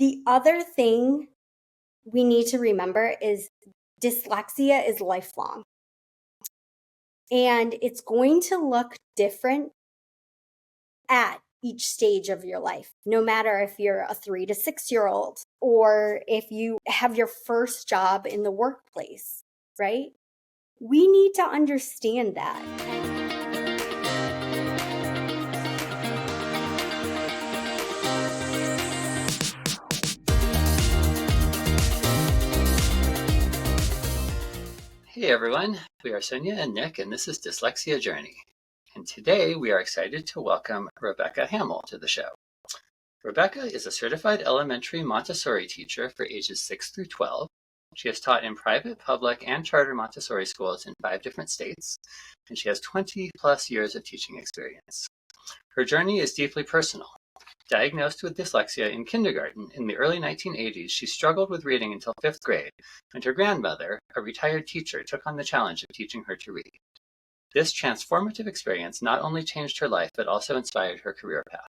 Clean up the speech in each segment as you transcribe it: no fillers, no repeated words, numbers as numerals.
The other thing we need to remember is dyslexia is lifelong. And it's going to look different at each stage of your life, no matter if you're a 3 to 6 year old or if you have your first job in the workplace, right? We need to understand that. Hey everyone, we are Sonia and Nick, and this is Dyslexia Journey. And today we are excited to welcome Rebecca Hamel to the show. Rebecca is a certified elementary Montessori teacher for ages 6 through 12. She has taught in private, public, and charter Montessori schools in 5 different states, and she has 20 plus years of teaching experience. Her journey is deeply personal. Diagnosed with dyslexia in kindergarten in the early 1980s, she struggled with reading until 5th grade, when her grandmother, a retired teacher, took on the challenge of teaching her to read. This transformative experience not only changed her life, but also inspired her career path.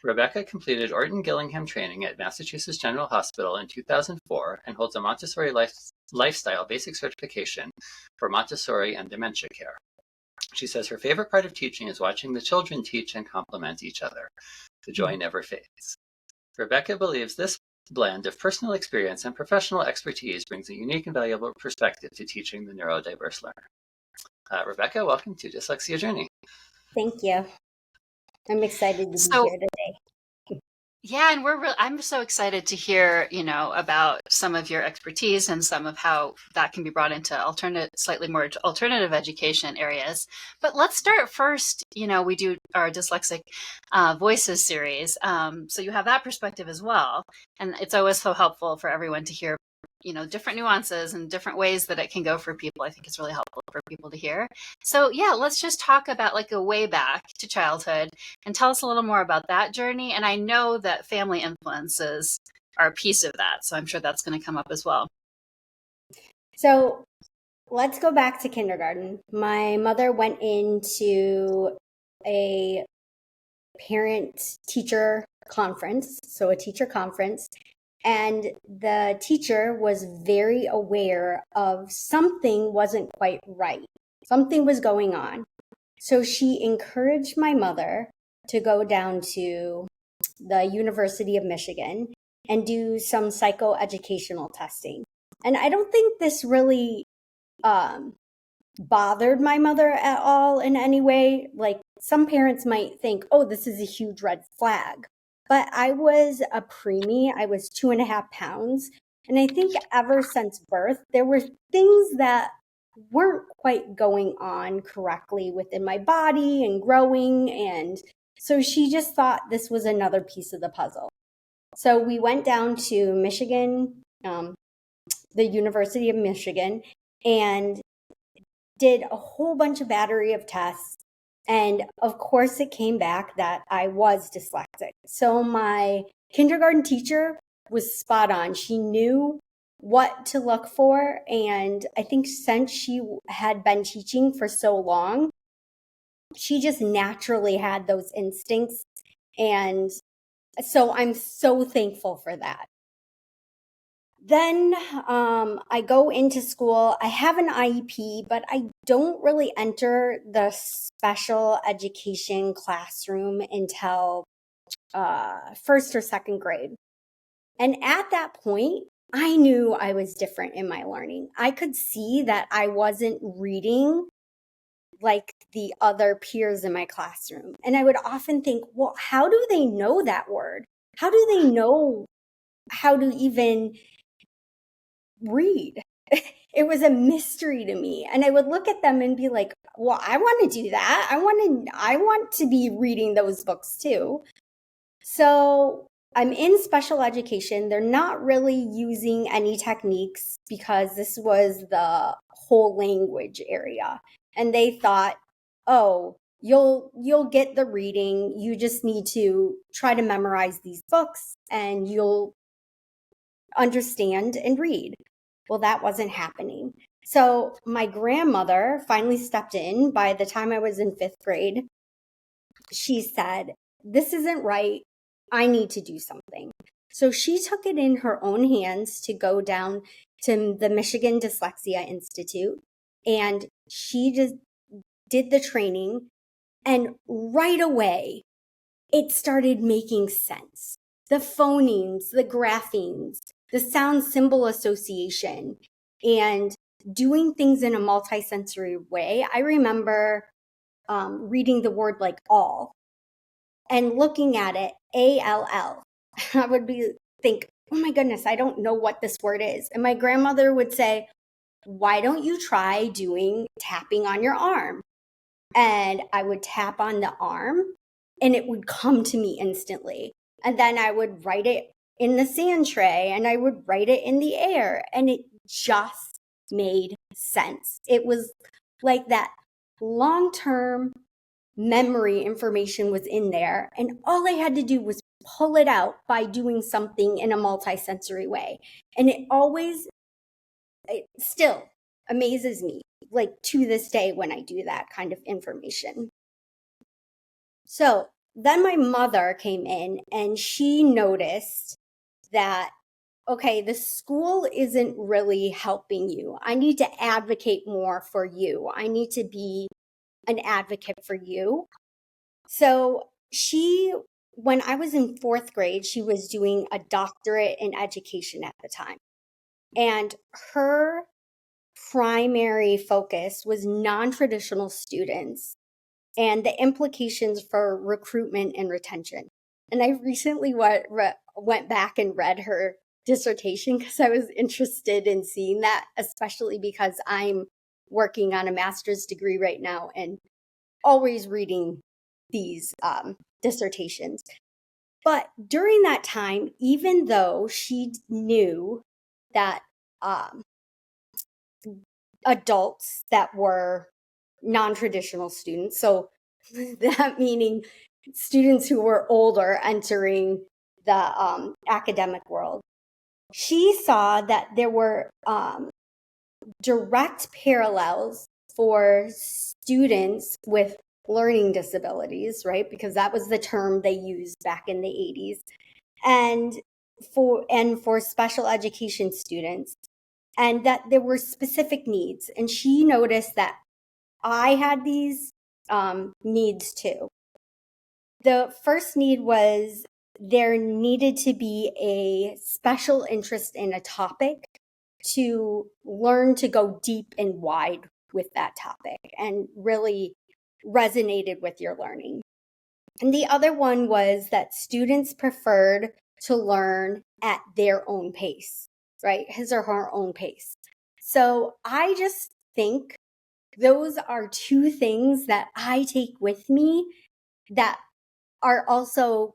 Rebecca completed Orton-Gillingham training at Massachusetts General Hospital in 2004 and holds a Montessori lifestyle basic certification for Montessori and dementia care. She says her favorite part of teaching is watching the children teach and complement each other. The joy never fades. Rebecca believes this blend of personal experience and professional expertise brings a unique and valuable perspective to teaching the neurodiverse learner. Rebecca, welcome to Dyslexia Journey. Thank you. I'm excited to be here today. Yeah, and I'm so excited to hear, about some of your expertise and some of how that can be brought into slightly more alternative education areas. But let's start first. We do our Dyslexic Voices series, so you have that perspective as well, and it's always so helpful for everyone to hear, different nuances and different ways that it can go for people. I think it's really helpful for people to hear. So yeah, let's just talk about like a way back to childhood and tell us a little more about that journey. And I know that family influences are a piece of that, so I'm sure that's going to come up as well. So let's go back to kindergarten. My mother went into a parent-teacher conference, so a teacher conference, and the teacher was very aware of something wasn't quite right. Something was going on. So she encouraged my mother to go down to the University of Michigan and do some psychoeducational testing. And I don't think this really bothered my mother at all in any way. Like some parents might think, oh, this is a huge red flag. But I was a preemie. I was 2.5 pounds. And I think ever since birth, there were things that weren't quite going on correctly within my body and growing. And so she just thought this was another piece of the puzzle. So we went down to Michigan, the University of Michigan, and did a whole bunch of battery of tests. And of course, it came back that I was dyslexic. So my kindergarten teacher was spot on. She knew what to look for. And I think since she had been teaching for so long, she just naturally had those instincts. And so I'm so thankful for that. Then I go into school. I have an IEP, but I don't really enter the special education classroom until 1st or 2nd grade. And at that point, I knew I was different in my learning. I could see that I wasn't reading like the other peers in my classroom. And I would often think, well, how do they know that word? How do they know how to even read? It was a mystery to me. And I would look at them and be like, well, I want to do that. I want to be reading those books too. So I'm in special education. They're not really using any techniques because this was the whole language area. And they thought, oh, you'll get the reading. You just need to try to memorize these books and you'll understand and read. Well, that wasn't happening. So my grandmother finally stepped in. By the time I was in 5th grade, she said, this isn't right. I need to do something. So she took it in her own hands to go down to the Michigan Dyslexia Institute, and she just did the training, and right away it started making sense. The phonemes, the graphemes, the sound symbol association, and doing things in a multisensory way. I remember reading the word like all and looking at it, ALL. I would think, oh my goodness, I don't know what this word is. And my grandmother would say, why don't you try doing tapping on your arm? And I would tap on the arm and it would come to me instantly. And then I would write it in the sand tray and I would write it in the air, and it just made sense. It was like that long-term memory information was in there, and all I had to do was pull it out by doing something in a multisensory way. And it still amazes me, like to this day, when I do that kind of information. So then my mother came in and she noticed that, okay, the school isn't really helping you. I need to advocate more for you. I need to be an advocate for you. So when I was in 4th grade, she was doing a doctorate in education at the time. And her primary focus was non-traditional students and the implications for recruitment and retention. And I recently went back and read her dissertation because I was interested in seeing that, especially because I'm working on a master's degree right now and always reading these dissertations. But during that time, even though she knew that adults that were non-traditional students, so that meaning students who were older entering the academic world, she saw that there were direct parallels for students with learning disabilities, right? Because that was the term they used back in the 80s. And for special education students, and that there were specific needs. And she noticed that I had these needs too. The first need was there needed to be a special interest in a topic to learn to go deep and wide with that topic and really resonated with your learning. And the other one was that students preferred to learn at their own pace, right? His or her own pace. So I just think those are two things that I take with me that are also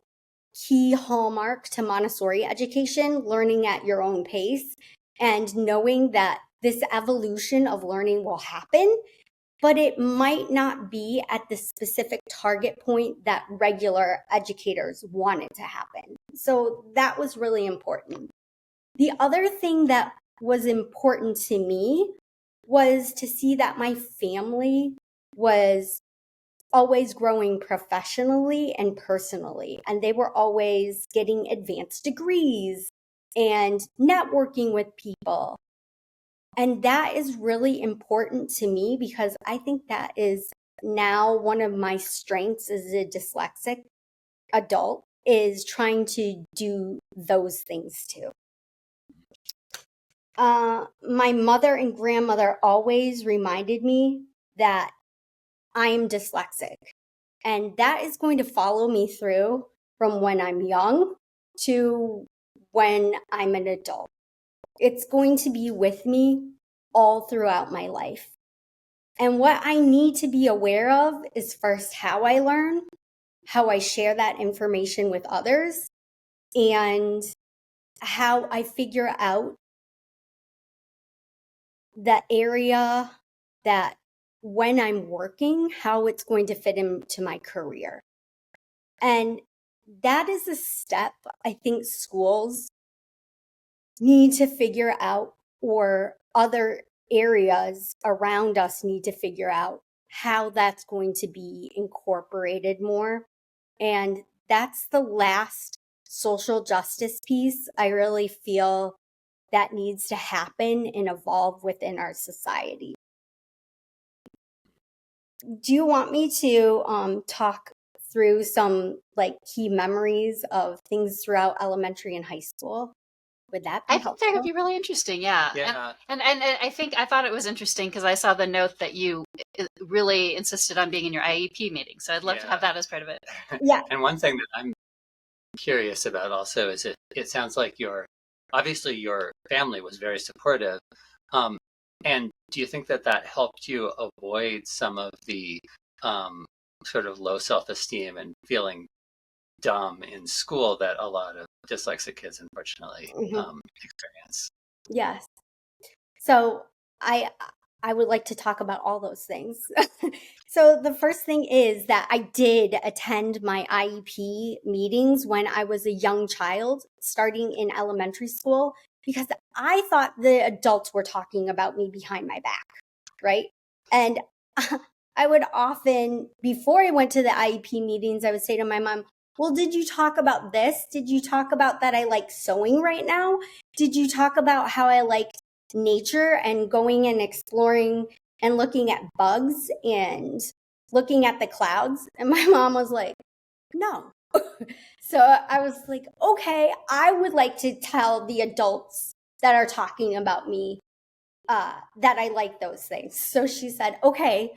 key hallmark to Montessori education, learning at your own pace and knowing that this evolution of learning will happen, but it might not be at the specific target point that regular educators want it to happen. So that was really important. The other thing that was important to me was to see that my family was always growing professionally and personally, and they were always getting advanced degrees and networking with people. And that is really important to me because I think that is now one of my strengths as a dyslexic adult, is trying to do those things too. My mother and grandmother always reminded me that I am dyslexic, and that is going to follow me through from when I'm young to when I'm an adult. It's going to be with me all throughout my life. And what I need to be aware of is first how I learn, how I share that information with others, and how I figure out the area that when I'm working, how it's going to fit into my career. And that is a step I think schools need to figure out, or other areas around us need to figure out how that's going to be incorporated more. And that's the last social justice piece, I really feel that needs to happen and evolve within our society. Do you want me to talk through some like key memories of things throughout elementary and high school? Would that be I think that would helpful? be really interesting. Yeah. Yeah. And I thought it was interesting because I saw the note that you really insisted on being in your IEP meeting. So I'd love to have that as part of it. Yeah. And one thing that I'm curious about also is it sounds like obviously your family was very supportive. And do you think that helped you avoid some of the sort of low self-esteem and feeling dumb in school that a lot of dyslexic kids unfortunately experience? Yes. So I would like to talk about all those things. So the first thing is that I did attend my IEP meetings when I was a young child, starting in elementary school, because I thought the adults were talking about me behind my back, right? And I would often, before I went to the IEP meetings, I would say to my mom, well, did you talk about this? Did you talk about that I like sewing right now? Did you talk about how I like nature and going and exploring and looking at bugs and looking at the clouds? And my mom was like, no. So I was like, okay, I would like to tell the adults that are talking about me that I like those things. So she said, okay,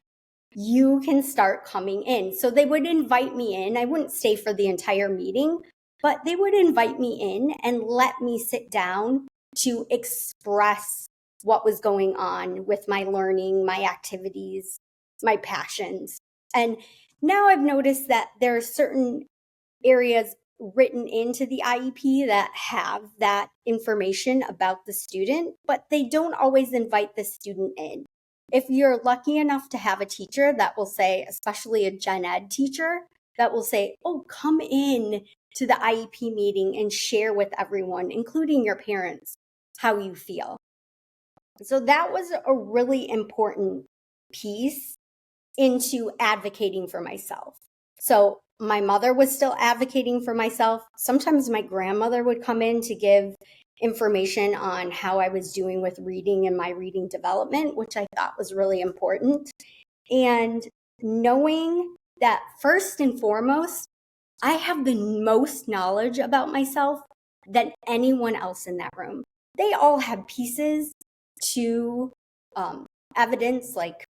you can start coming in. So they would invite me in. I wouldn't stay for the entire meeting, but they would invite me in and let me sit down to express what was going on with my learning, my activities, my passions. And now I've noticed that there are certain areas written into the IEP that have that information about the student, but they don't always invite the student in. If you're lucky enough to have a teacher that will say, especially a gen ed teacher, that will say, oh, come in to the IEP meeting and share with everyone, including your parents, how you feel. So that was a really important piece into advocating for myself. So my mother was still advocating for myself. Sometimes my grandmother would come in to give information on how I was doing with reading and my reading development, which I thought was really important. And knowing that first and foremost, I have the most knowledge about myself than anyone else in that room. They all have pieces to evidence, like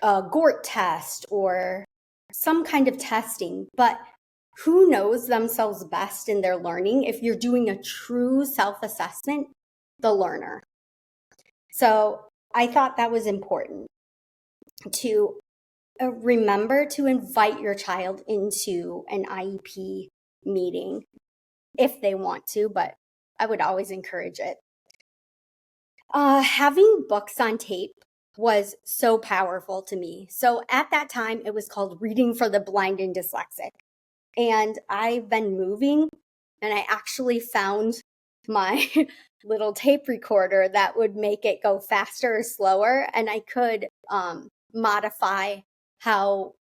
a GORT test or some kind of testing, but who knows themselves best in their learning if you're doing a true self-assessment? The learner. So I thought that was important to remember to invite your child into an IEP meeting if they want to, but I would always encourage it. Having books on tape was so powerful to me. So at that time, it was called Reading for the Blind and Dyslexic. And I've been moving, and I actually found my little tape recorder that would make it go faster or slower. And I could modify how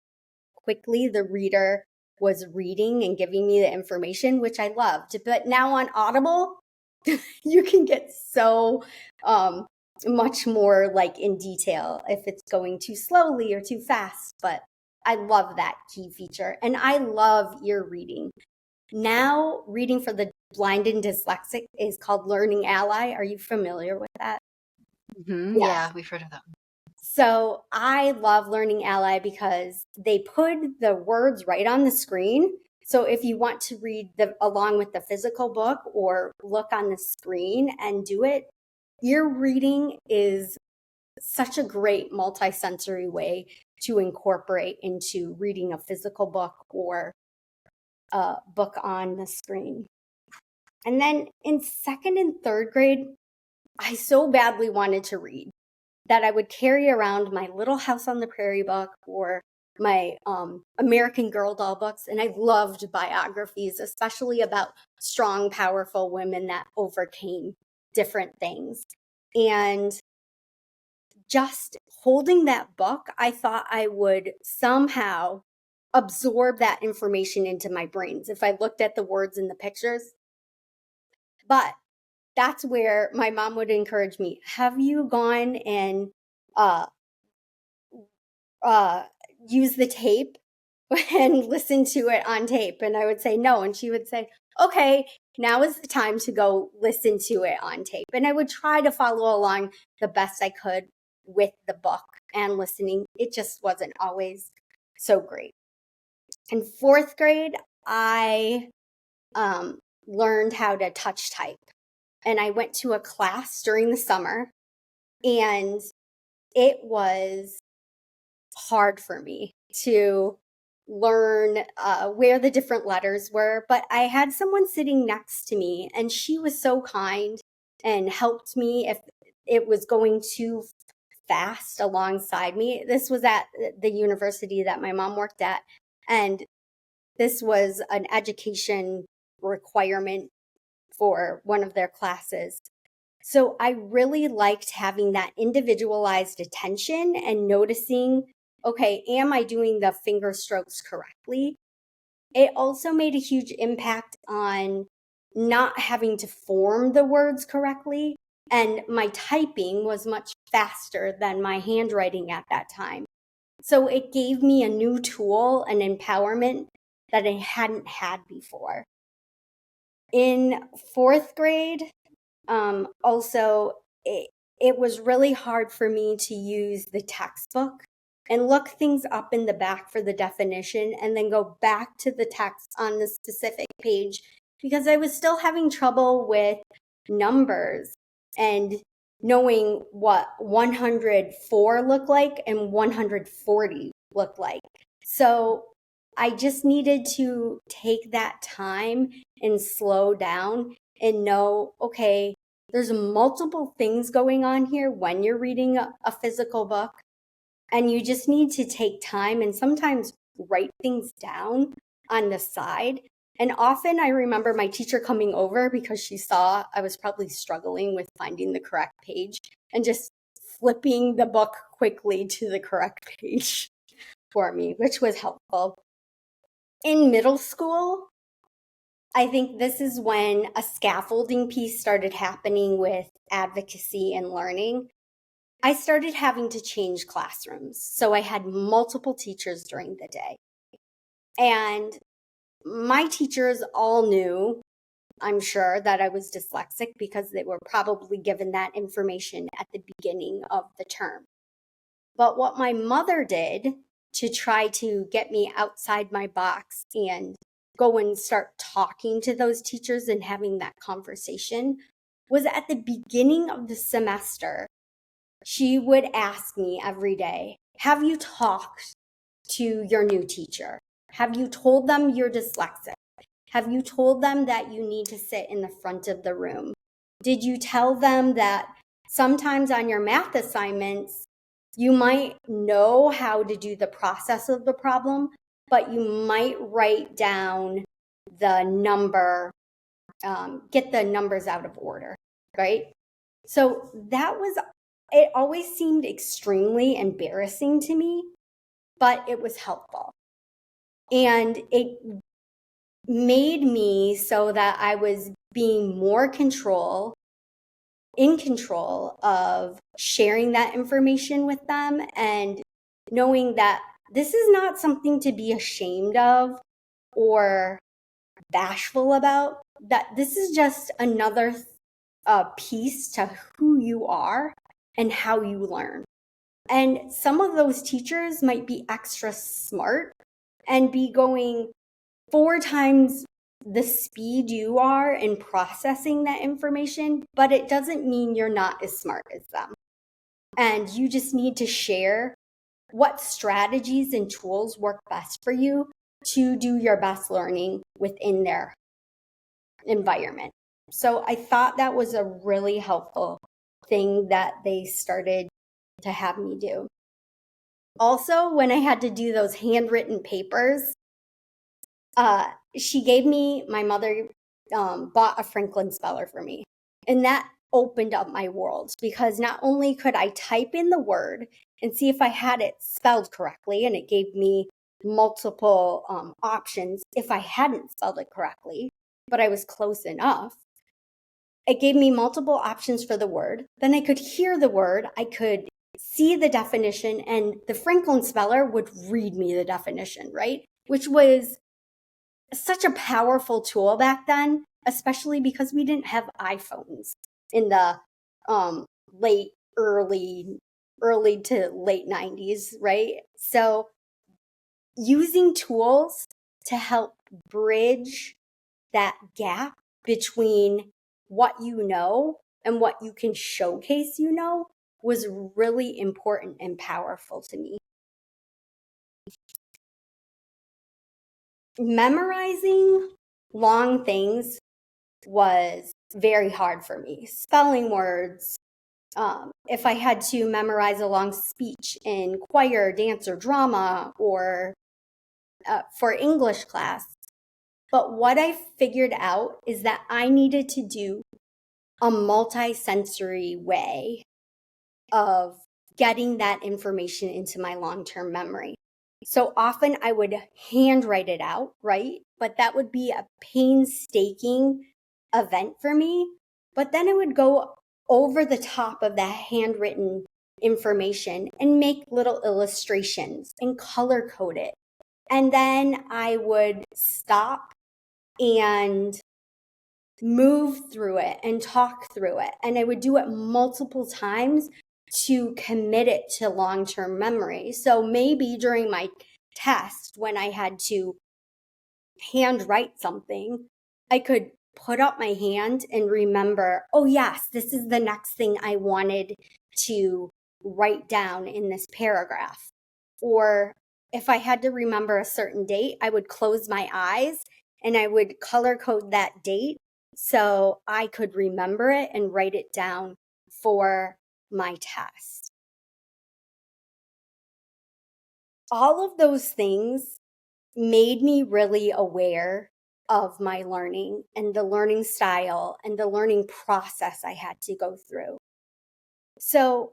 quickly the reader was reading and giving me the information, which I loved. But now on Audible, you can get so much more like in detail if it's going too slowly or too fast. But I love that key feature. And I love ear reading. Now, reading for the blind and dyslexic is called Learning Ally. Are you familiar with that? Mm-hmm. Yeah, we've heard of that. So I love Learning Ally because they put the words right on the screen. So if you want to read along with the physical book or look on the screen and do it, ear reading is such a great multisensory way to incorporate into reading a physical book or a book on the screen. And then in second and third grade, I so badly wanted to read that I would carry around my Little House on the Prairie book or my American Girl doll books. And I loved biographies, especially about strong, powerful women that overcame different things. And just holding that book, I thought I would somehow absorb that information into my brains if I looked at the words and the pictures. But that's where my mom would encourage me, have you gone and use the tape and listen to it on tape? And I would say no. And she would say, okay, now is the time to go listen to it on tape. And I would try to follow along the best I could with the book and listening. It just wasn't always so great. In fourth grade, I learned how to touch type. And I went to a class during the summer, and it was hard for me to learn where the different letters were. But I had someone sitting next to me, and she was so kind and helped me if it was going too fast alongside me. This was at the university that my mom worked at, and this was an education requirement for one of their classes. So I really liked having that individualized attention and noticing, okay, am I doing the finger strokes correctly? It also made a huge impact on not having to form the words correctly. And my typing was much faster than my handwriting at that time. So it gave me a new tool and empowerment that I hadn't had before. In fourth grade, also, it was really hard for me to use the textbook and look things up in the back for the definition and then go back to the text on the specific page because I was still having trouble with numbers and knowing what 104 looked like and 140 looked like. So I just needed to take that time and slow down and know, okay, there's multiple things going on here when you're reading a physical book, and you just need to take time and sometimes write things down on the side. And often I remember my teacher coming over because she saw I was probably struggling with finding the correct page and just flipping the book quickly to the correct page for me, which was helpful. In middle school, I think this is when a scaffolding piece started happening with advocacy and learning. I started having to change classrooms. So I had multiple teachers during the day. And my teachers all knew, I'm sure, that I was dyslexic because they were probably given that information at the beginning of the term. But what my mother did to try to get me outside my box and go and start talking to those teachers and having that conversation was at the beginning of the semester. She would ask me every day, have you talked to your new teacher? Have you told them you're dyslexic? Have you told them that you need to sit in the front of the room? Did you tell them that sometimes on your math assignments, you might know how to do the process of the problem, but you might write down the number, get the numbers out of order, right? So it always seemed extremely embarrassing to me, but it was helpful. And it made me so that I was being more in control of sharing that information with them and knowing that this is not something to be ashamed of or bashful about, that this is just another piece to who you are and how you learn. And some of those teachers might be extra smart and be going 4 times the speed you are in processing that information, but it doesn't mean you're not as smart as them. And you just need to share what strategies and tools work best for you to do your best learning within their environment. So I thought that was a really helpful thing that they started to have me do. Also, when I had to do those handwritten papers, she gave me, my mother bought a Franklin speller for me. And that opened up my world because not only could I type in the word and see if I had it spelled correctly, and it gave me multiple options if I hadn't spelled it correctly, but I was close enough. It gave me multiple options for the word. Then I could hear the word, I could see the definition, and the Franklin speller would read me the definition, right? Which was such a powerful tool back then, especially because we didn't have iPhones in the early to late 90s, right? So using tools to help bridge that gap between what you know and what you can showcase was really important and powerful to me. Memorizing long things was very hard for me. Spelling words, if I had to memorize a long speech in choir, dance, or drama, or for English class. But what I figured out is that I needed to do a multi-sensory way of getting that information into my long-term memory. So often I would handwrite it out, right? But that would be a painstaking event for me. But then I would go over the top of that handwritten information and make little illustrations and color code it. And then I would stop and move through it and talk through it. And I would do it multiple times to commit it to long-term memory. So maybe during my test, when I had to handwrite something, I could put up my hand and remember, oh yes, this is the next thing I wanted to write down in this paragraph. Or if I had to remember a certain date, I would close my eyes and I would color code that date so I could remember it and write it down for my test. All of those things made me really aware of my learning and the learning style and the learning process I had to go through. So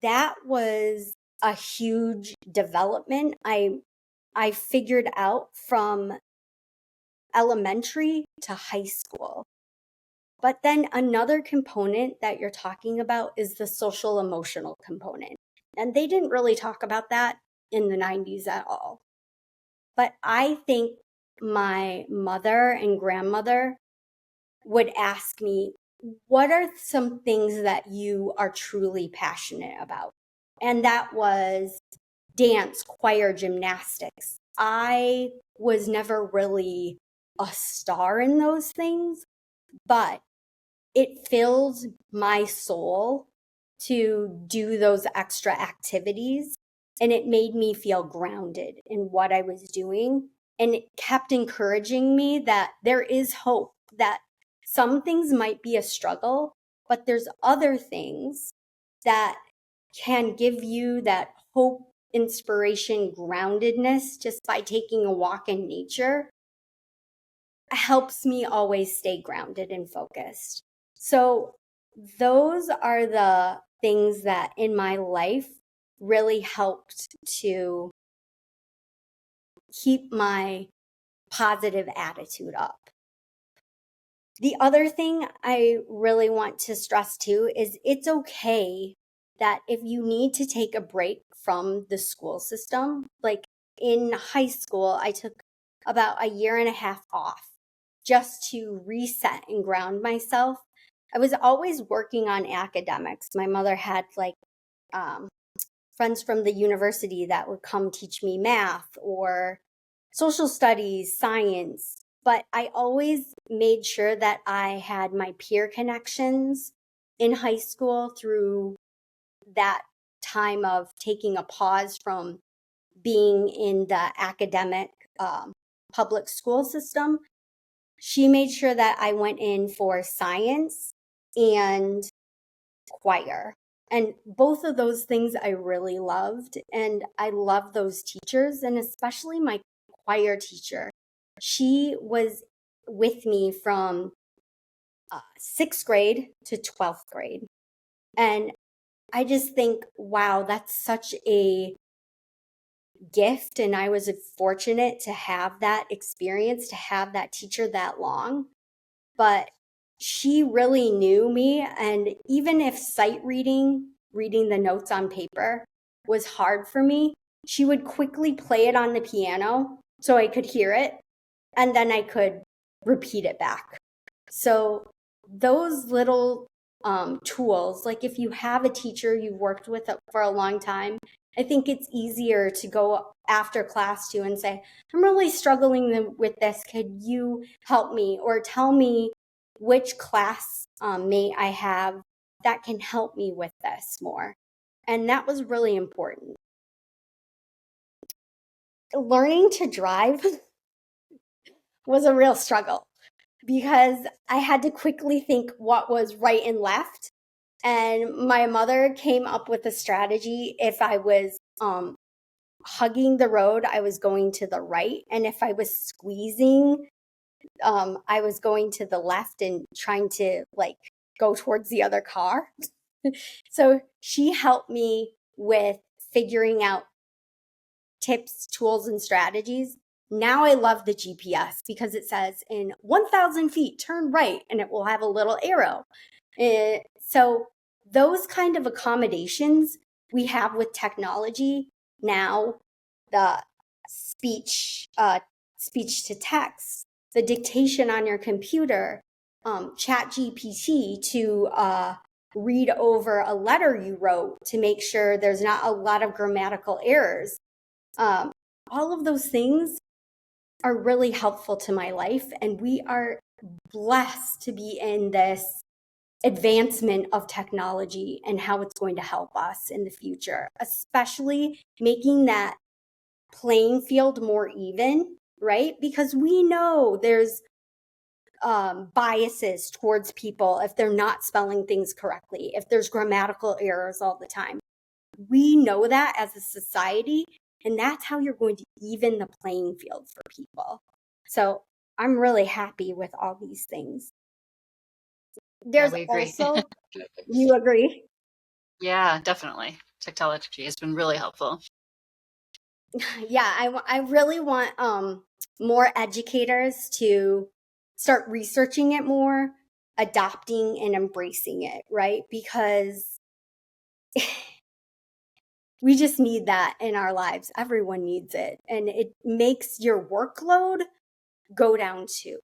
that was a huge development I figured out from elementary to high school. But then another component that you're talking about is the social emotional component. And they didn't really talk about that in the 90s at all. But I think my mother and grandmother would ask me, what are some things that you are truly passionate about? And that was dance, choir, gymnastics. I was never really a star in those things, but it filled my soul to do those extra activities. And it made me feel grounded in what I was doing. And it kept encouraging me that there is hope, that some things might be a struggle, but there's other things that can give you that hope, inspiration, groundedness just by taking a walk in nature. Helps me always stay grounded and focused. So those are the things that in my life really helped to keep my positive attitude up. The other thing I really want to stress too is it's okay that if you need to take a break from the school system, like in high school, I took about a year and a half off just to reset and ground myself. I was always working on academics. My mother had friends from the university that would come teach me math or social studies, science. But I always made sure that I had my peer connections in high school through that time of taking a pause from being in the academic public school system. She made sure that I went in for science and choir. And both of those things I really loved. And I love those teachers, and especially my choir teacher. She was with me from 6th grade to 12th grade. And I just think, wow, that's such a gift, and I was fortunate to have that experience, to have that teacher that long. But she really knew me, and even if sight reading the notes on paper was hard for me, she would quickly play it on the piano so I could hear it, and then I could repeat it back. So those little tools, like if you have a teacher you've worked with for a long time, I think it's easier to go after class to and say, I'm really struggling with this. Could you help me, or tell me which class mate I have that can help me with this more? And that was really important. Learning to drive was a real struggle because I had to quickly think what was right and left. And my mother came up with a strategy. If I was hugging the road, I was going to the right. And if I was squeezing, I was going to the left and trying to like go towards the other car. So she helped me with figuring out tips, tools, and strategies. Now I love the GPS because it says in 1,000 feet, turn right, and it will have a little arrow. So those kind of accommodations we have with technology now, the speech to text, the dictation on your computer, chat GPT to read over a letter you wrote to make sure there's not a lot of grammatical errors. All of those things are really helpful to my life, and we are blessed to be in this advancement of technology and how it's going to help us in the future, especially making that playing field more even, right? Because we know there's biases towards people if they're not spelling things correctly, if there's grammatical errors all the time. We know that as a society, and that's how you're going to even the playing field for people. So I'm really happy with all these things. There's we agree. also, you agree? Yeah, definitely. Technology has been really helpful. Yeah, I really want more educators to start researching it more, adopting and embracing it, right? Because we just need that in our lives. Everyone needs it. And it makes your workload go down too.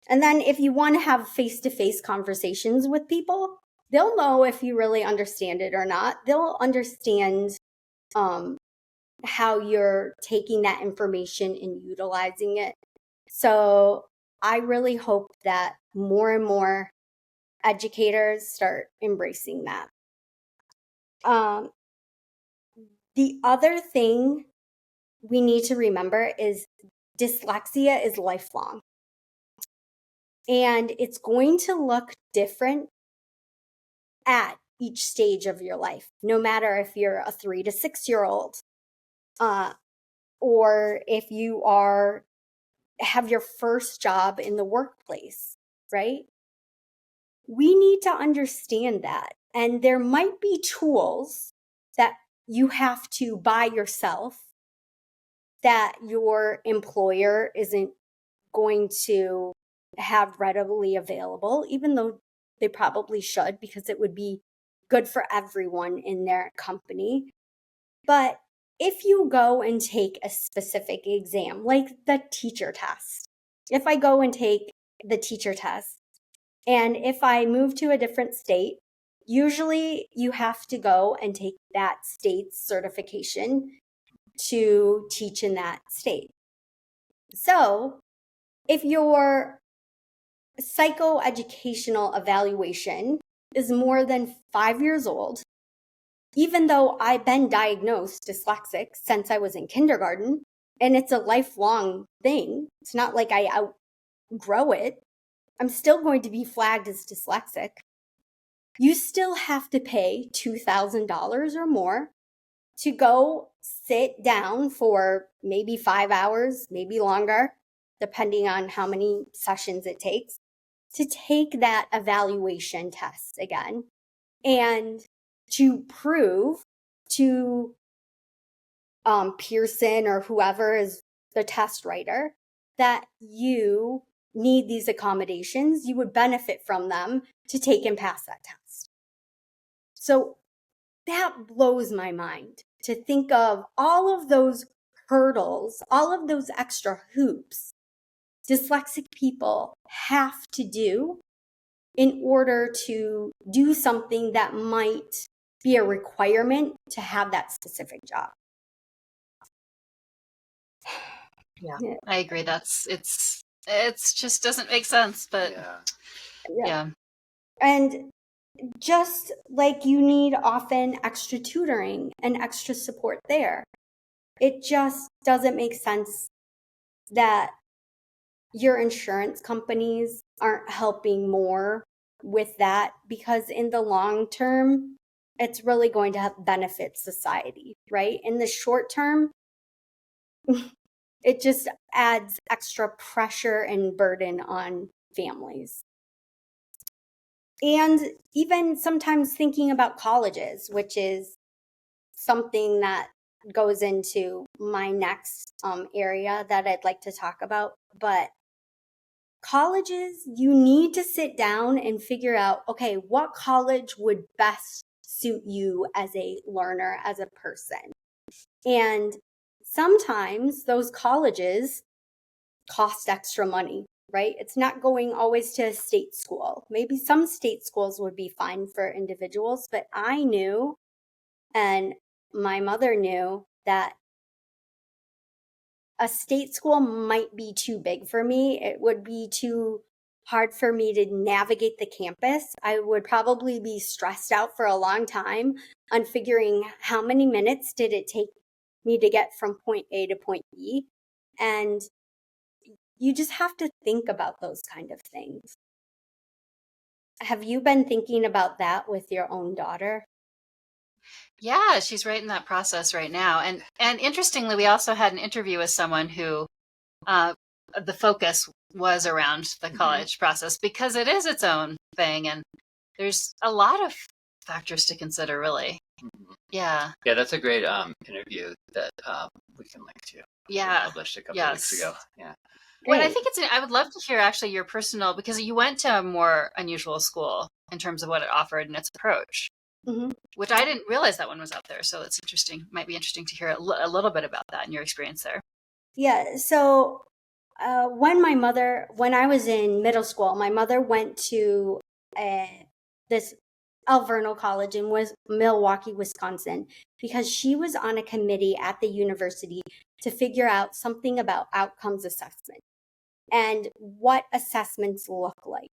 And then if you want to have face-to-face conversations with people, they'll know if you really understand it or not. They'll understand how you're taking that information and utilizing it. So I really hope that more and more educators start embracing that. The other thing we need to remember is dyslexia is lifelong. And it's going to look different at each stage of your life, no matter if you're a 3 to 6 year old, or if you have your first job in the workplace, right? We need to understand that. And there might be tools that you have to buy yourself that your employer isn't going to have readily available, even though they probably should, because it would be good for everyone in their company. But if you go and take a specific exam, like the teacher test, if I go and take the teacher test, and if I move to a different state, usually you have to go and take that state's certification to teach in that state. So if your psychoeducational evaluation is more than 5 years old, even though I've been diagnosed dyslexic since I was in kindergarten, and it's a lifelong thing, it's not like I outgrow it, I'm still going to be flagged as dyslexic. You still have to pay $2,000 or more to go sit down for maybe 5 hours, maybe longer, depending on how many sessions it takes, to take that evaluation test again and to prove to Pearson or whoever is the test writer, that you need these accommodations, you would benefit from them to take and pass that test. So that blows my mind to think of all of those hurdles, all of those extra hoops dyslexic people have to do in order to do something that might be a requirement to have that specific job. Yeah, I agree. It's just doesn't make sense, but yeah. And just like you need often extra tutoring and extra support there, it just doesn't make sense that your insurance companies aren't helping more with that, because in the long term, it's really going to benefit society, right? In the short term, it just adds extra pressure and burden on families. And even sometimes thinking about colleges, which is something that goes into my next area that I'd like to talk about. But colleges, you need to sit down and figure out, okay, what college would best suit you as a learner, as a person? And sometimes those colleges cost extra money, right? It's not going always to a state school. Maybe some state schools would be fine for individuals, but I knew, and my mother knew, that a state school might be too big for me. It would be too hard for me to navigate the campus. I would probably be stressed out for a long time on figuring how many minutes did it take me to get from point A to point B. And you just have to think about those kind of things. Have you been thinking about that with your own daughter? Yeah, she's right in that process right now. And interestingly, we also had an interview with someone who the focus was around the college process, because it is its own thing, and there's a lot of factors to consider, really. Yeah, that's a great interview that we can link to. Yeah, published a couple of weeks ago. Yeah. Well, I think I would love to hear actually your personal, because you went to a more unusual school in terms of what it offered and its approach, which I didn't realize that one was out there. So that's interesting. Might be interesting to hear a little bit about that and your experience there. Yeah. So when I was in middle school, my mother went to this Alverno College in Milwaukee, Wisconsin, because she was on a committee at the university to figure out something about outcomes assessment and what assessments look like.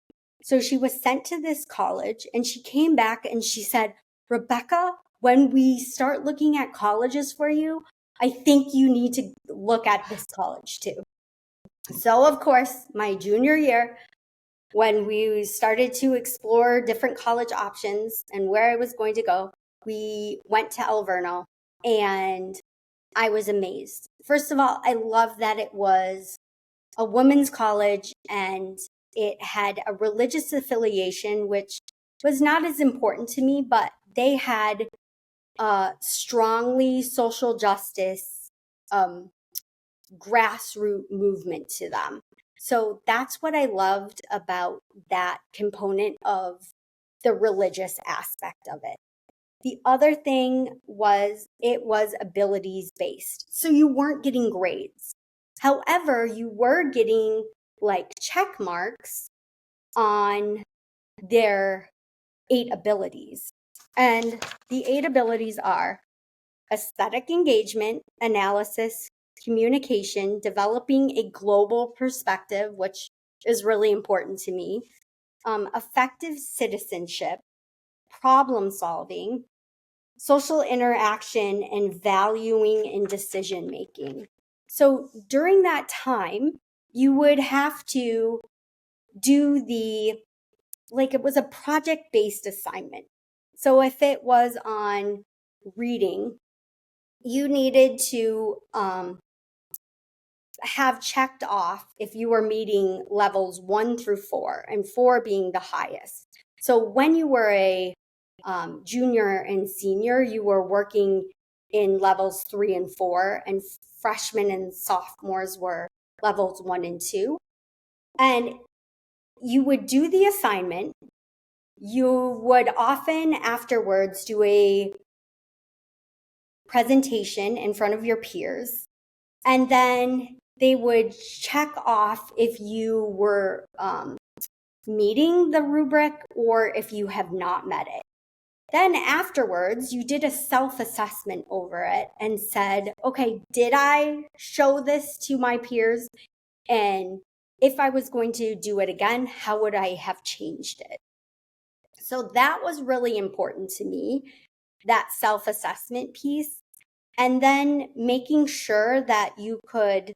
So she was sent to this college, and she came back and she said, "Rebecca, when we start looking at colleges for you, I think you need to look at this college too." So of course, my junior year, when we started to explore different college options and where I was going to go, we went to Alverno, and I was amazed. First of all, I love that it was a women's college and it had a religious affiliation, which was not as important to me, but they had strongly social justice grassroots movement to them. So that's what I loved about that component of the religious aspect of it. The other thing was it was abilities based. So you weren't getting grades. However, you were getting like check marks on their 8 abilities. And the 8 abilities are aesthetic engagement, analysis, communication, developing a global perspective, which is really important to me, effective citizenship, problem solving, social interaction, and valuing and decision making. So during that time, you would have to do it was a project-based assignment. So if it was on reading, you needed to have checked off if you were meeting levels 1 through 4, and 4 being the highest. So when you were a junior and senior, you were working in levels 3 and 4, and freshmen and sophomores were levels 1 and 2. And you would do the assignment. You would often afterwards do a presentation in front of your peers, and then they would check off if you were meeting the rubric or if you have not met it. Then afterwards, you did a self-assessment over it and said, okay, did I show this to my peers? And if I was going to do it again, how would I have changed it? So that was really important to me, that self-assessment piece. And then making sure that you could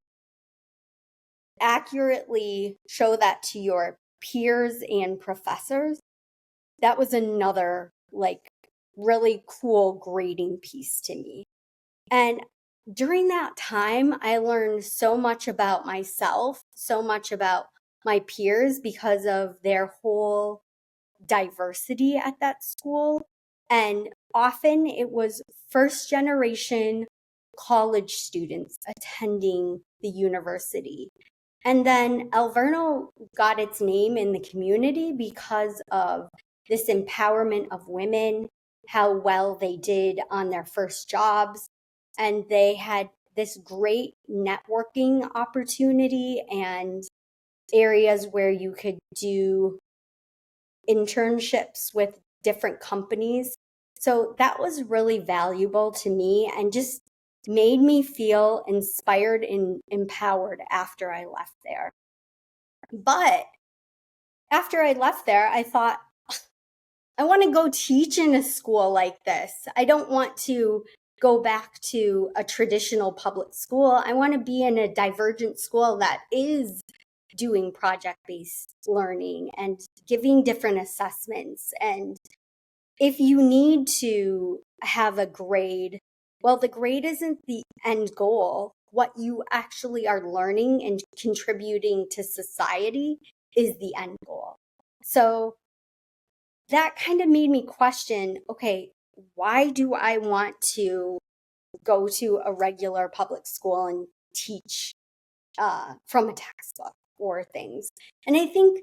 accurately show that to your peers and professors. That was another really cool grading piece to me. And during that time, I learned so much about myself, so much about my peers because of their whole diversity at that school. And often it was first generation college students attending the university. And then Alverno got its name in the community because of this empowerment of women, how well they did on their first jobs. And they had this great networking opportunity and areas where you could do internships with different companies. So that was really valuable to me and just made me feel inspired and empowered after I left there. But after I left there, I thought, I want to go teach in a school like this. I don't want to go back to a traditional public school. I want to be in a divergent school that is doing project-based learning and giving different assessments. And if you need to have a grade, well, the grade isn't the end goal. What you actually are learning and contributing to society is the end goal. So that kind of made me question, okay, why do I want to go to a regular public school and teach from a textbook or things? And I think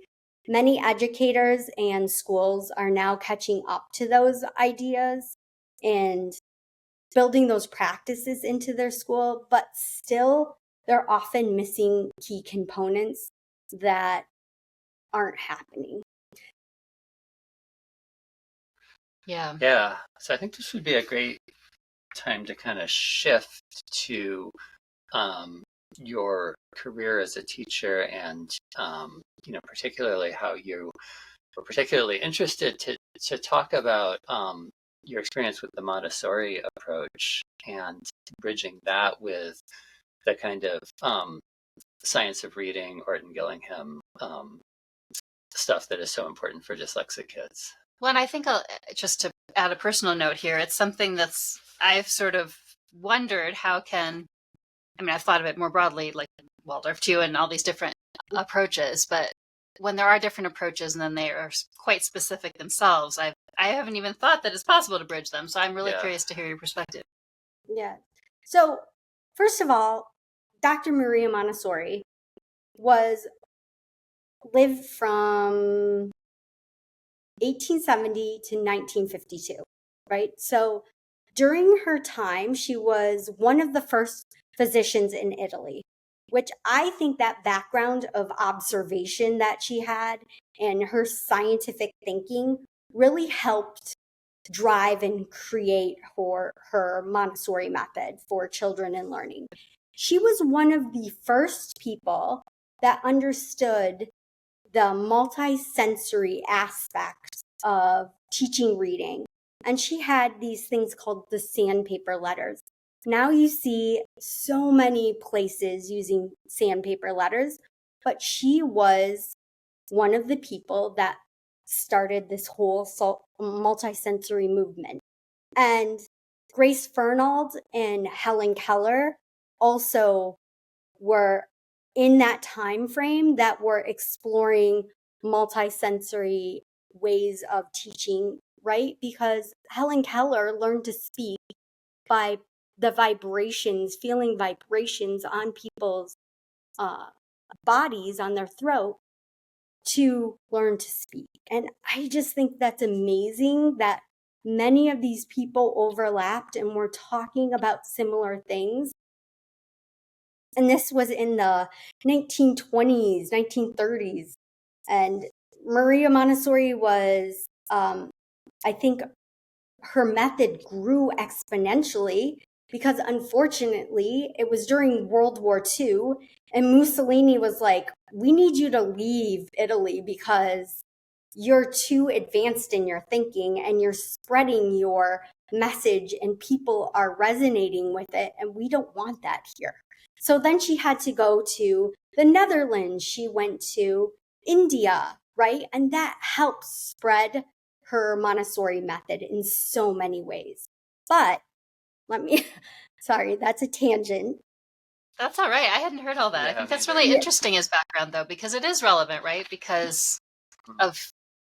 many educators and schools are now catching up to those ideas and building those practices into their school, but still they're often missing key components that aren't happening. Yeah. Yeah. So I think this would be a great time to kind of shift to your career as a teacher and, particularly how you were particularly interested to talk about your experience with the Montessori approach and bridging that with the kind of science of reading, Orton-Gillingham stuff that is so important for dyslexic kids. Well, and I think just to add a personal note here, it's something I've sort of wondered I've thought of it more broadly, like Waldorf too, and all these different approaches, but when there are different approaches and then they are quite specific themselves, I haven't even thought that it's possible to bridge them. So I'm really curious to hear your perspective. Yeah. So first of all, Dr. Maria Montessori lived from 1870 to 1952, right? So during her time, she was one of the first physicians in Italy, which I think that background of observation that she had and her scientific thinking really helped drive and create her Montessori method for children and learning. She was one of the first people that understood the multi-sensory aspect of teaching reading. And she had these things called the sandpaper letters. Now you see so many places using sandpaper letters, but she was one of the people that started this whole multi-sensory movement. And Grace Fernald and Helen Keller also were in that time frame that were exploring multi-sensory ways of teaching, right? Because Helen Keller learned to speak by the vibrations, feeling vibrations on people's bodies, on their throat, to learn to speak. And I just think that's amazing that many of these people overlapped and were talking about similar things. And this was in the 1920s, 1930s. And Maria Montessori was, I think her method grew exponentially because unfortunately it was during World War II, and Mussolini was like, we need you to leave Italy because you're too advanced in your thinking and you're spreading your message and people are resonating with it, and we don't want that here. So then she had to go to the Netherlands. She went to India, right? And that helped spread her Montessori method in so many ways. But sorry, that's a tangent. That's all right. I hadn't heard all that. Yeah, I think that's really interesting as background, though, because it is relevant, right? Because of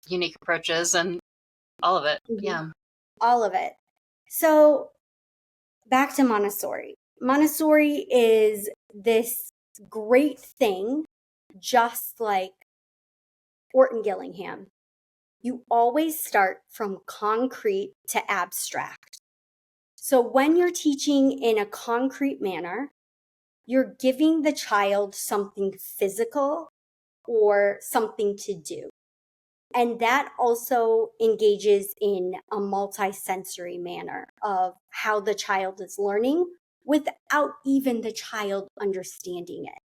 unique approaches and all of it. Mm-hmm. Yeah. All of it. So back to Montessori. Montessori is this great thing, just like Orton-Gillingham. You always start from concrete to abstract. So when you're teaching in a concrete manner, you're giving the child something physical or something to do. And that also engages in a multisensory manner of how the child is learning without even the child understanding it.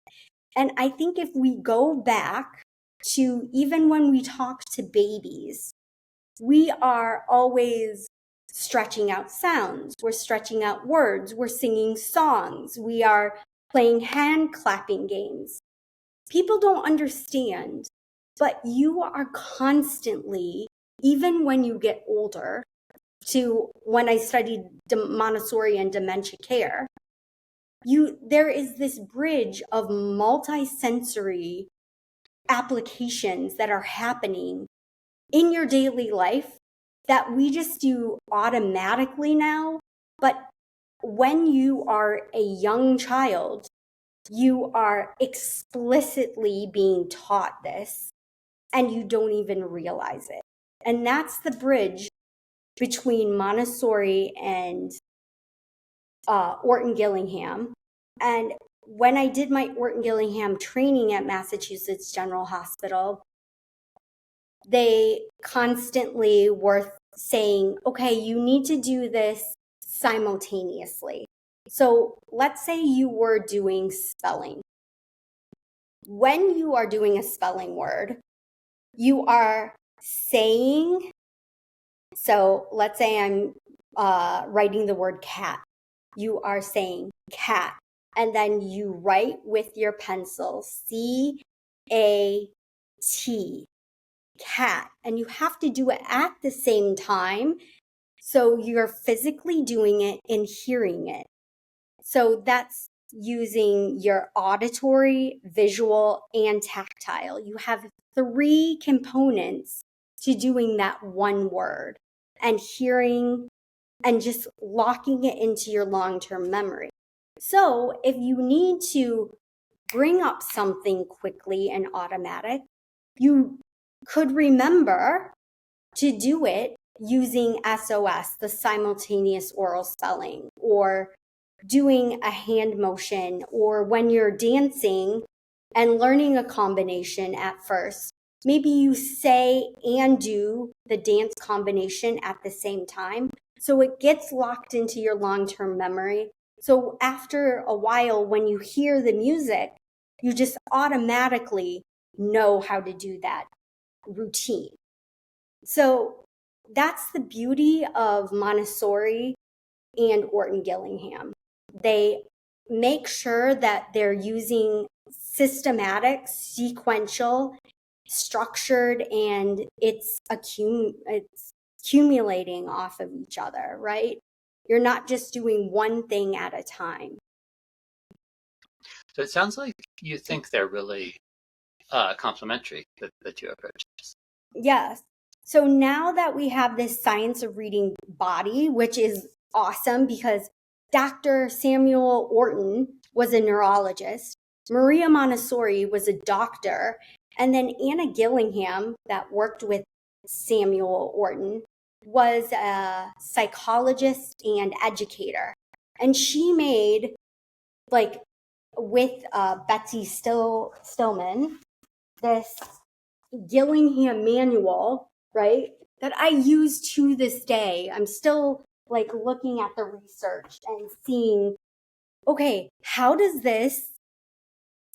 And I think if we go back to even when we talk to babies, we are always stretching out sounds. We're stretching out words. We're singing songs. We are playing hand clapping games. People don't understand, but you are constantly, even when you get older, to when I studied Montessori and dementia care, there is this bridge of multisensory applications that are happening in your daily life that we just do automatically now. But when you are a young child, you are explicitly being taught this and you don't even realize it. And that's the bridge between Montessori and Orton-Gillingham. And when I did my Orton-Gillingham training at Massachusetts General Hospital, they constantly were saying, okay, you need to do this simultaneously. So let's say you were doing spelling. When you are doing a spelling word, you are saying, so let's say I'm writing the word cat. You are saying cat, and then you write with your pencil, C-A-T, cat, and you have to do it at the same time. So you're physically doing it and hearing it. So that's using your auditory, visual, and tactile. You have 3 components to doing that one word and hearing and just locking it into your long-term memory. So if you need to bring up something quickly and automatic, you could remember to do it using SOS, the simultaneous oral spelling, or doing a hand motion, or when you're dancing and learning a combination at first, maybe you say and do the dance combination at the same time. So it gets locked into your long-term memory. So after a while, when you hear the music, you just automatically know how to do that routine. So that's the beauty of Montessori and Orton-Gillingham. They make sure that they're using systematic, sequential, structured, and it's accumulating off of each other, right? You're not just doing one thing at a time. So it sounds like you think they're really complementary, the 2 approaches. Yes. So now that we have this science of reading body, which is awesome because Dr. Samuel Orton was a neurologist. Maria Montessori was a doctor. And then Anna Gillingham, that worked with Samuel Orton, was a psychologist and educator. And she made, like, with Betsy Stillman, this Gillingham manual, right, that I use to this day. I'm still like looking at the research and seeing, okay, how does this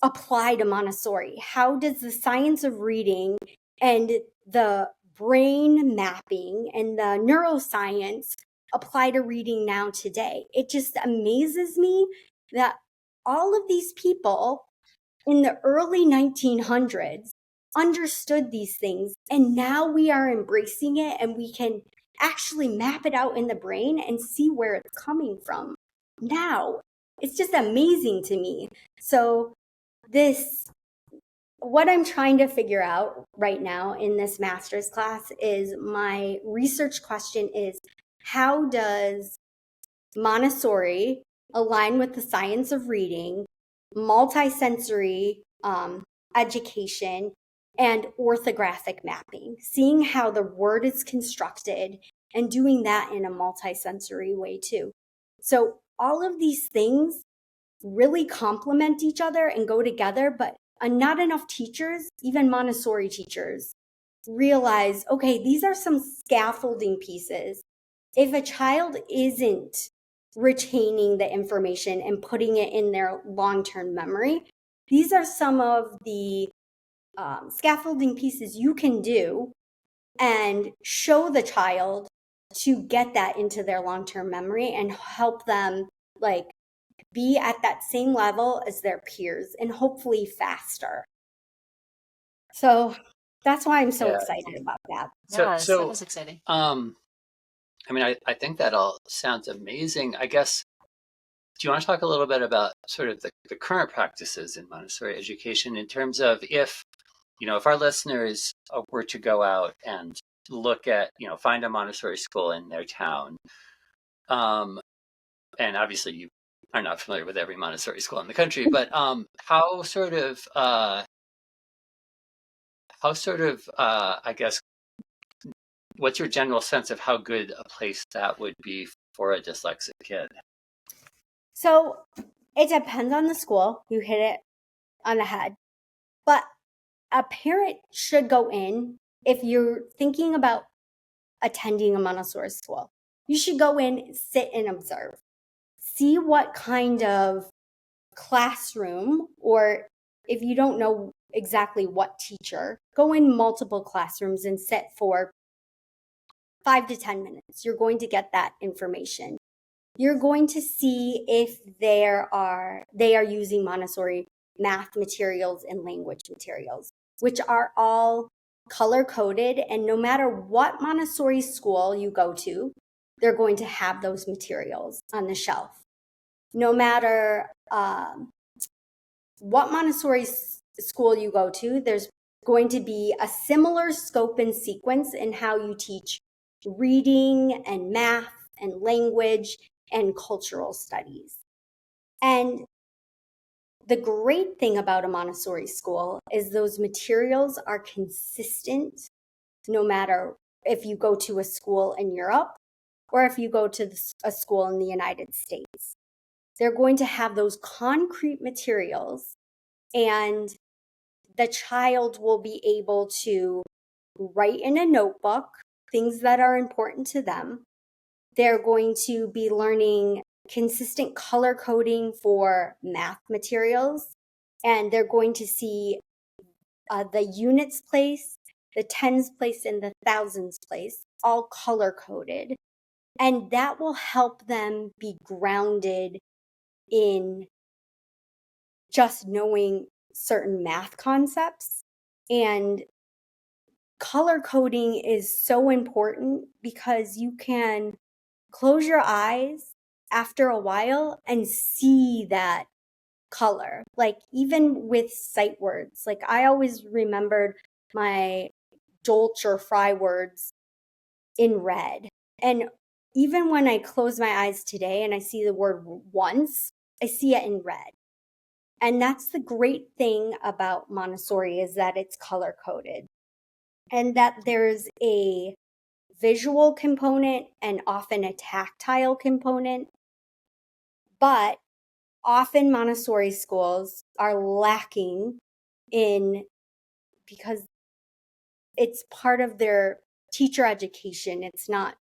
apply to Montessori? How does the science of reading and the brain mapping and the neuroscience apply to reading now today? It just amazes me that all of these people in the early 1900s understood these things, and now we are embracing it, and we can actually map it out in the brain and see where it's coming from. Now, it's just amazing to me. So what I'm trying to figure out right now in this master's class is, my research question is, how does Montessori align with the science of reading, multisensory education, and orthographic mapping, seeing how the word is constructed and doing that in a multisensory way too. So all of these things really complement each other and go together, but not enough teachers, even Montessori teachers, realize, okay, these are some scaffolding pieces. If a child isn't retaining the information and putting it in their long-term memory, these are some of the scaffolding pieces you can do and show the child to get that into their long-term memory and help them like be at that same level as their peers and hopefully faster. So that's why I'm so excited about that. Yes, that is exciting. I mean, I think that all sounds amazing. I guess, do you want to talk a little bit about sort of the current practices in Montessori education in terms of if our listeners were to go out and look at, find a Montessori school in their town, and obviously you are not familiar with every Montessori school in the country, but how sort of, I guess, what's your general sense of how good a place that would be for a dyslexic kid? So it depends on the school. You hit it on the head. But a parent should go in, if you're thinking about attending a Montessori school, you should go in, sit and observe. See what kind of classroom, or if you don't know exactly what teacher, go in multiple classrooms and sit for 5 to 10 minutes. You're going to get that information. You're going to see if they are using Montessori math materials and language materials, which are all color-coded. And no matter what Montessori school you go to, they're going to have those materials on the shelf. No matter what Montessori school you go to, there's going to be a similar scope and sequence in how you teach reading and math and language and cultural studies. And the great thing about a Montessori school is those materials are consistent no matter if you go to a school in Europe or if you go to a school in the United States. They're going to have those concrete materials, and the child will be able to write in a notebook things that are important to them. They're going to be learning consistent color coding for math materials, and they're going to see the units place, the tens place, and the thousands place, all color coded. And that will help them be grounded in just knowing certain math concepts. And color coding is so important because you can close your eyes after a while and see that color. Like even with sight words, like I always remembered my Dolch or Fry words in red. And even when I close my eyes today and I see the word once, I see it in red. And that's the great thing about Montessori, is that it's color coded and that there's a visual component and often a tactile component. But often Montessori schools are lacking in, because it's part of their teacher education. It's not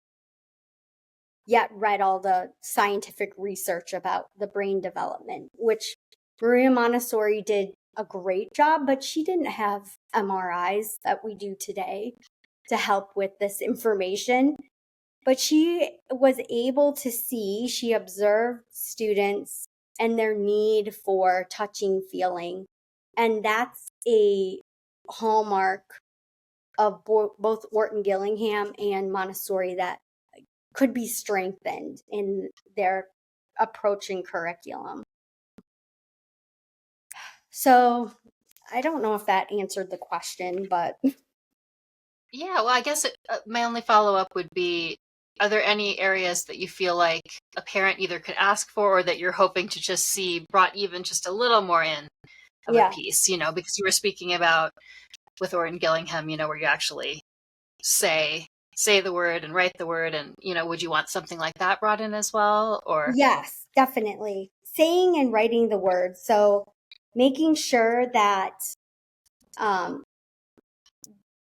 yet read all the scientific research about the brain development, which Maria Montessori did a great job, but she didn't have MRIs that we do today to help with this information. But she was able to see, she observed students and their need for touching, feeling. And that's a hallmark of both Orton-Gillingham and Montessori that could be strengthened in their approach and curriculum. So I don't know if that answered the question, but Yeah, well, I guess my only follow-up would be, are there any areas that you feel like a parent either could ask for or that you're hoping to just see brought even just a little more in of yeah, a piece, because you were speaking about with Orton-Gillingham, where you actually say the word and write the word, and, would you want something like that brought in as well? Or yes, definitely. Saying and writing the words. So making sure that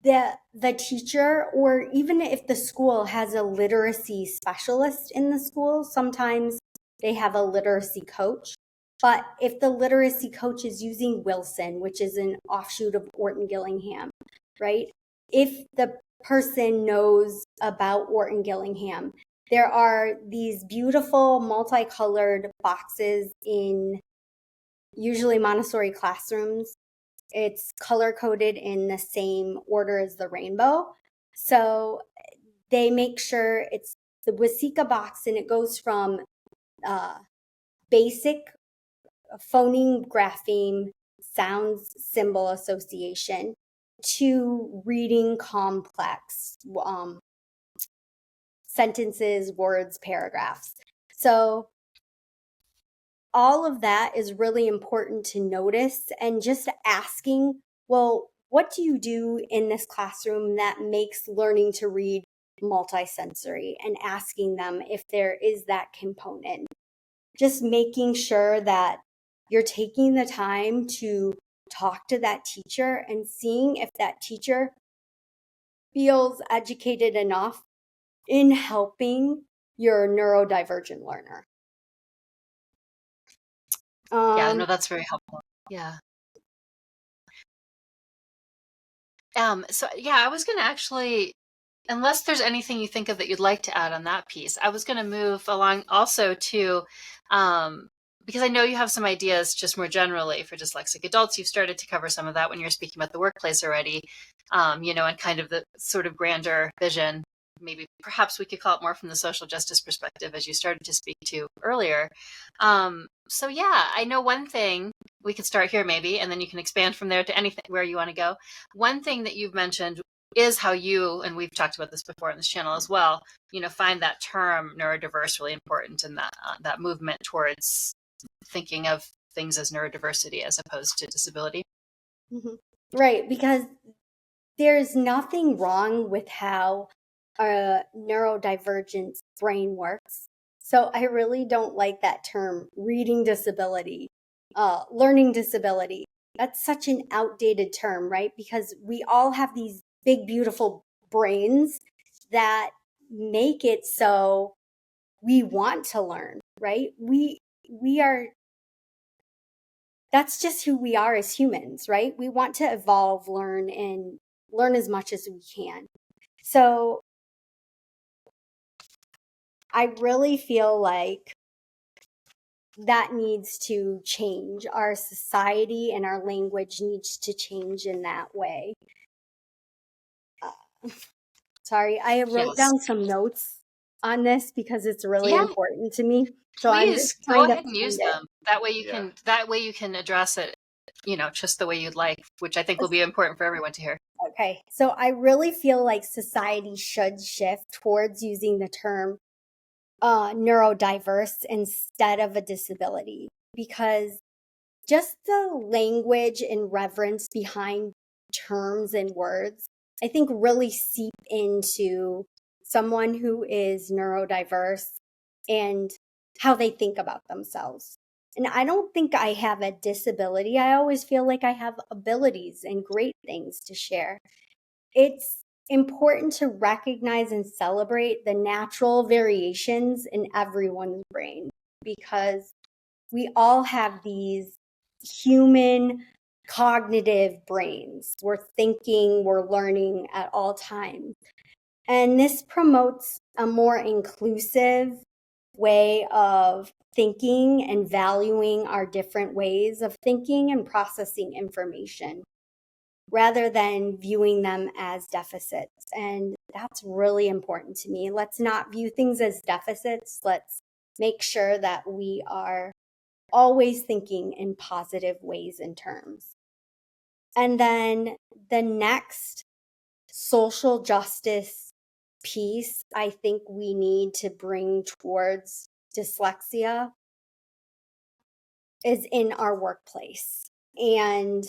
the teacher, or even if the school has a literacy specialist in the school, sometimes they have a literacy coach. But if the literacy coach is using Wilson, which is an offshoot of Orton-Gillingham, right? If the person knows about Orton-Gillingham, there are these beautiful multicolored boxes in usually Montessori classrooms. It's color coded in the same order as the rainbow. So they make sure it's the Wasika box, and it goes from basic phoneme, grapheme, sounds, symbol association to reading complex sentences, words, paragraphs. So all of that is really important to notice, and just asking, well, what do you do in this classroom that makes learning to read multisensory, and asking them if there is that component. Just making sure that you're taking the time to talk to that teacher and seeing if that teacher feels educated enough in helping your neurodivergent learner. yeah, no, that's very helpful. Yeah. So yeah, I was going to actually, unless there's anything you think of that you'd like to add on that piece, I was going to move along also to, because I know you have some ideas just more generally for dyslexic adults. You've started to cover some of that when you're speaking about the workplace already, and kind of the sort of grander vision. Maybe perhaps we could call it more from the social justice perspective, as you started to speak to earlier. So yeah, I know one thing, we could start here maybe, and then you can expand from there to anything where you want to go. One thing that you've mentioned is how you, and we've talked about this before on this channel as well, find that term neurodiverse really important, and that movement towards thinking of things as neurodiversity as opposed to disability. Mm-hmm. Right, because there's nothing wrong with how a neurodivergent brain works. So I really don't like that term, reading disability, learning disability. That's such an outdated term, right? Because we all have these big, beautiful brains that make it so we want to learn, right? We are, that's just who we are as humans, right? We want to evolve, learn, and learn as much as we can. So I really feel like that needs to change. Our society and our language needs to change in that way. Sorry, I wrote down some notes on this because it's really important to me. So I'm Please just go trying ahead and use them. That way you can address it, just the way you'd like, which I think will be important for everyone to hear. Okay. So I really feel like society should shift towards using the term neurodiverse instead of a disability, because just the language and reverence behind terms and words, I think really seep into someone who is neurodiverse and how they think about themselves. And I don't think I have a disability. I always feel like I have abilities and great things to share. It's important to recognize and celebrate the natural variations in everyone's brain, because we all have these human cognitive brains. We're thinking, we're learning at all times. And this promotes a more inclusive way of thinking and valuing our different ways of thinking and processing information, rather than viewing them as deficits. And that's really important to me. Let's not view things as deficits. Let's make sure that we are always thinking in positive ways and terms. And then the next social justice piece I think we need to bring towards dyslexia is in our workplace. And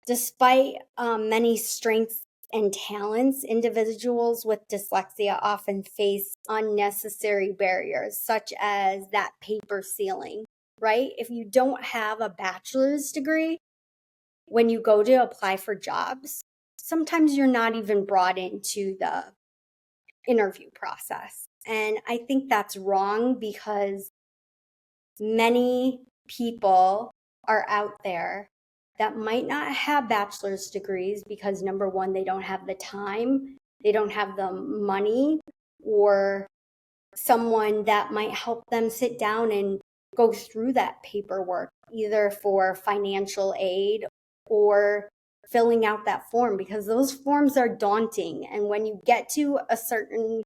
despite many strengths and talents, individuals with dyslexia often face unnecessary barriers, such as that paper ceiling, right? If you don't have a bachelor's degree, when you go to apply for jobs, sometimes you're not even brought into the interview process. And I think that's wrong, because many people are out there that might not have bachelor's degrees because, number one, they don't have the time, they don't have the money, or someone that might help them sit down and go through that paperwork, either for financial aid or filling out that form, because those forms are daunting. And when you get to a certain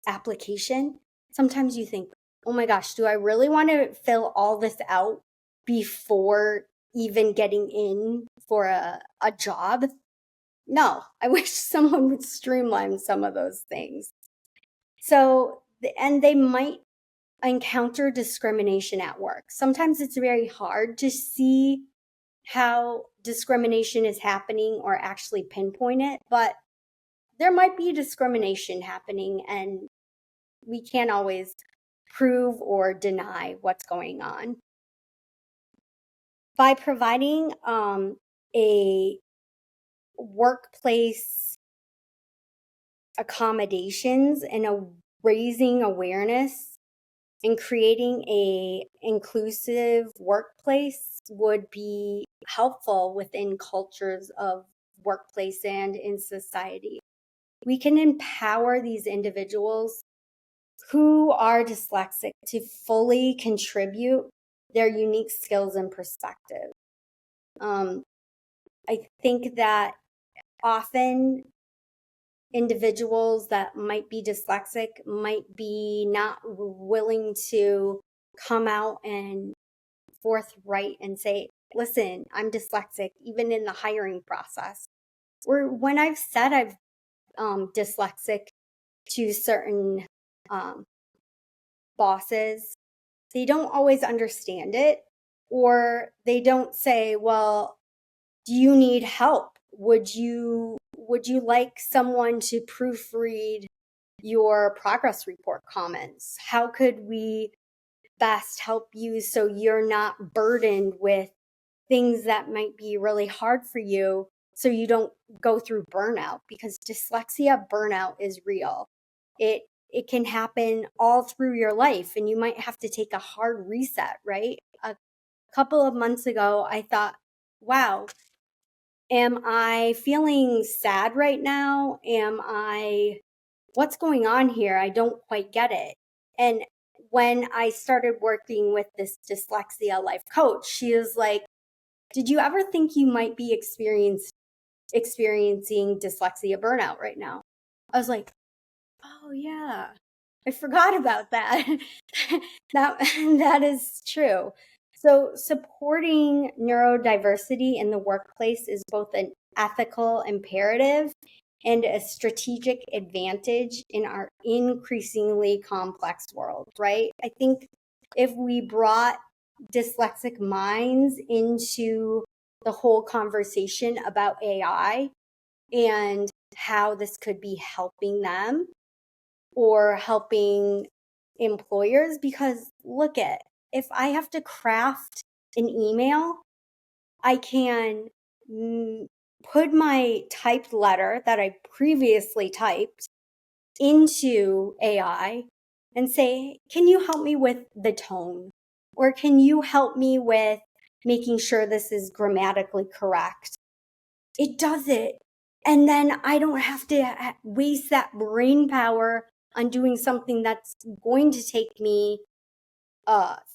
application, sometimes you think, oh my gosh, do I really want to fill all this out before even getting in for a job? No, I wish someone would streamline some of those things. So, and they might encounter discrimination at work. Sometimes it's very hard to see how discrimination is happening or actually pinpoint it, but there might be discrimination happening, and we can't always prove or deny what's going on. By providing a workplace accommodations and raising awareness and creating a inclusive workplace would be helpful within cultures of workplace and in society. We can empower these individuals who are dyslexic to fully contribute their unique skills and perspective. I think that often individuals that might be dyslexic might be not willing to come out and forthright and say, listen, I'm dyslexic, even in the hiring process. Or when I've said I've dyslexic to certain bosses, they don't always understand it, or they don't say, well, do you need help? Would you like someone to proofread your progress report comments? How could we best help you so you're not burdened with things that might be really hard for you, so you don't go through burnout? Because dyslexia burnout is real. It can happen all through your life, and you might have to take a hard reset, right? A couple of months ago, I thought, wow, am I feeling sad right now? What's going on here? I don't quite get it. And when I started working with this dyslexia life coach, she was like, did you ever think you might be experiencing dyslexia burnout right now? I was like, oh yeah, I forgot about that. That is true. So supporting neurodiversity in the workplace is both an ethical imperative and a strategic advantage in our increasingly complex world, right? I think if we brought dyslexic minds into the whole conversation about AI and how this could be helping them or helping employers, because look at, if I have to craft an email, I can put my typed letter that I previously typed into AI and say, can you help me with the tone? Or can you help me with making sure this is grammatically correct? It does it. And then I don't have to waste that brain power on doing something that's going to take me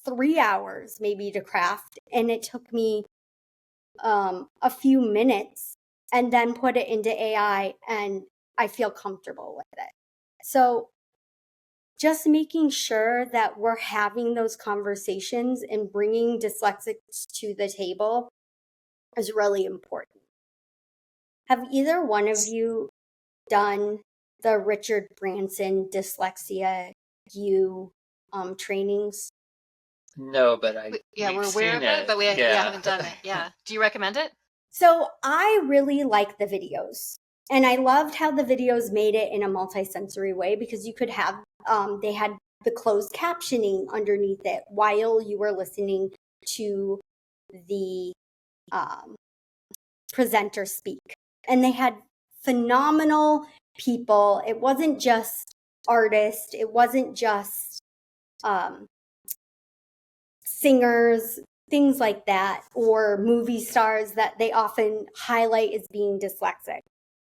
3 hours maybe to craft. And it took me a few minutes, and then put it into AI, and I feel comfortable with it. So just making sure that we're having those conversations and bringing dyslexics to the table is really important. Have either one of you done the Richard Branson Dyslexia trainings? No, but we're aware seen of it, but we haven't done it. Yeah. Do you recommend it? So I really like the videos, and I loved how the videos made it in a multisensory way, because you could have, they had the closed captioning underneath it while you were listening to the presenter speak. And they had phenomenal people. It wasn't just artists. It wasn't just singers, things like that, or movie stars that they often highlight as being dyslexic.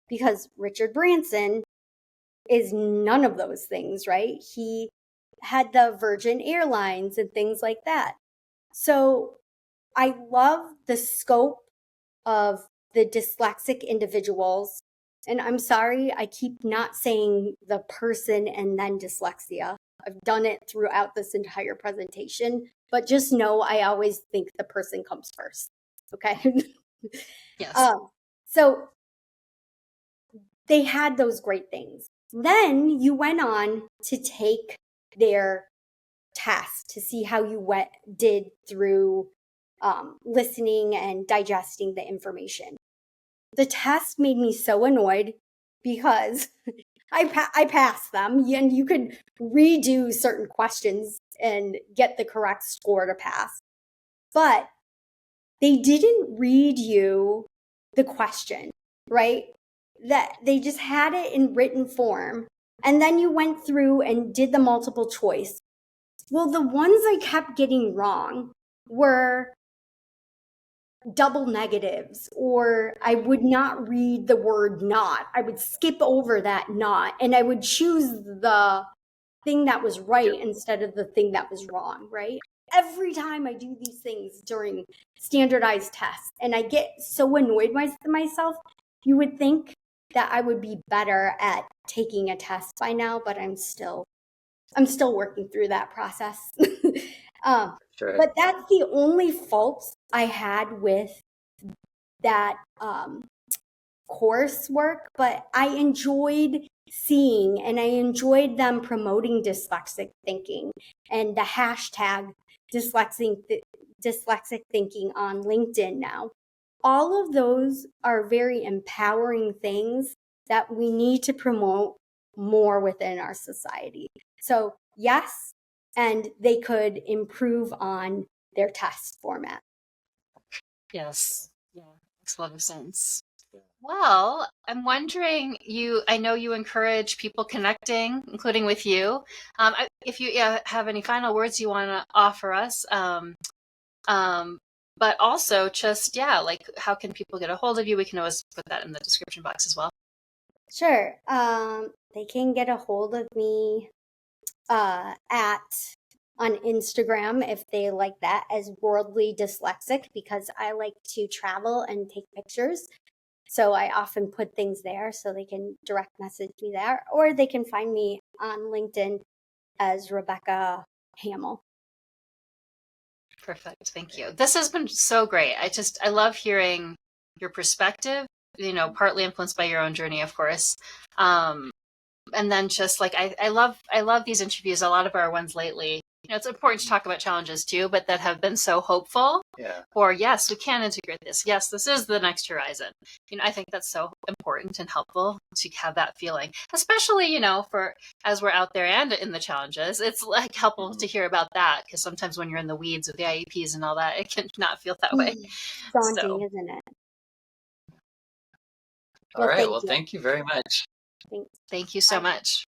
Because Richard Branson is none of those things, right? He had the Virgin Airlines and things like that. So I love the scope of the dyslexic individuals. And I'm sorry, I keep not saying the person and then dyslexia. I've done it throughout this entire presentation, but just know I always think the person comes first. Okay. Yes. So they had those great things. Then you went on to take their test to see how you did through listening and digesting the information. The test made me so annoyed because I passed them, and you could redo certain questions and get the correct score to pass. But they didn't read you the question, right? That they just had it in written form. And then you went through and did the multiple choice. Well, the ones I kept getting wrong were double negatives, or I would not read the word not. I would skip over that not, and I would choose the thing that was right instead of the thing that was wrong, right? Every time I do these things during standardized tests, and I get so annoyed with myself, you would think that I would be better at taking a test by now, but I'm still working through that process. Sure. But that's the only faults I had with that coursework. But I enjoyed seeing, and I enjoyed them promoting dyslexic thinking and the hashtag dyslexic thinking on LinkedIn now. All of those are very empowering things that we need to promote more within our society. So yes, and they could improve on their test format. Yes. Yeah. Makes a lot of sense. Well, I'm wondering, I know you encourage people connecting, including with you. If you have any final words you want to offer us, but also just, like, how can people get a hold of you? We can always put that in the description box as well. Sure. They can get a hold of me on Instagram, if they like that, as Worldly Dyslexic, because I like to travel and take pictures. So I often put things there, so they can direct message me there, or they can find me on LinkedIn as Rebecca Hamel. Perfect. Thank you. This has been so great. I love hearing your perspective partly influenced by your own journey, of course. And then just like, I love these interviews, a lot of our ones lately. It's important to talk about challenges too, but that have been so hopeful. Yeah. Or yes, we can integrate this. Yes, this is the next horizon. I think that's so important and helpful to have that feeling, especially, for as we're out there and in the challenges, it's like helpful to hear about that, because sometimes when you're in the weeds with the IEPs and all that, it can not feel that way. Daunting, So, isn't it? All right. thank Well, you. thank you very much. Thanks. Thank you so much.